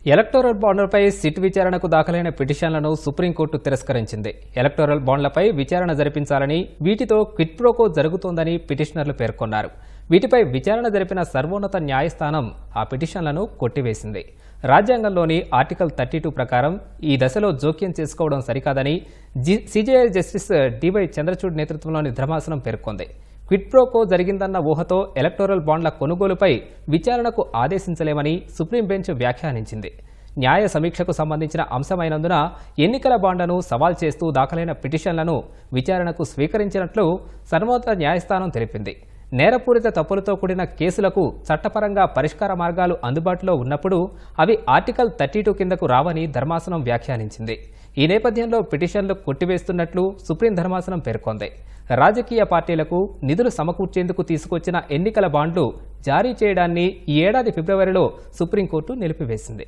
Electoral బాండ్లపై SIT విచారణకు దాఖలైన పిటిషన్లను supreme court తిరస్కరించింది. ఎలక్టోరల్ బాండ్లపై విచారణ జరిపించాలని, వీటితో క్విడ్ ప్రోకో జరుగుతోందని పిటిషనర్లు పేర్కొన్నారు. వీటిపై విచారణ జరిపిన సర్వోన్నత న్యాయస్థానం ఆ పిటిషన్లను కొట్టివేసింది. రాజ్యాంగంలోని ఆర్టికల్ 32 ప్రకారం ఈ దశలో జోక్యం చేసుకోవడం సరికాదని సిజేఐ జస్టిస్ డివై చంద్రచూడ్ నేతృత్వంలోని ధర్మాసనం పేర్కొంది. క్విడ్ ప్రోకో జరిగిందన్న ఊహతో ఎలక్టోరల్ బాండ్ల కొనుగోలుపై విచారణకు ఆదేశించలేమని సుప్రీం బెంచ్ వ్యాఖ్యానించింది. న్యాయ సమీక్షకు సంబంధించిన అంశమైనందున ఎన్నికల బాండ్లను సవాల్ చేస్తూ దాఖలైన పిటిషన్లను విచారణకు స్వీకరించినట్లు సర్వోన్నత న్యాయస్థానం తెలిపింది. నేరపూరిత తప్పులతో కూడిన కేసులకు చట్టపరంగా పరిష్కార మార్గాలు అందుబాటులో ఉన్నప్పుడు అవి ఆర్టికల్ 32 కిందకు రావని ధర్మాసనం వ్యాఖ్యానించింది. ఈ నేపథ్యంలో పిటిషన్లు కొట్టివేస్తున్నట్లు సుప్రీం ధర్మాసనం పేర్కొంది. రాజకీయ పార్టీలకు నిధులు సమకూర్చేందుకు తీసుకొచ్చిన ఎన్నికల బాండ్లు జారీ చేయడాన్ని ఈ ఏడాది ఫిబ్రవరిలో సుప్రీంకోర్టు నిలిపివేసింది.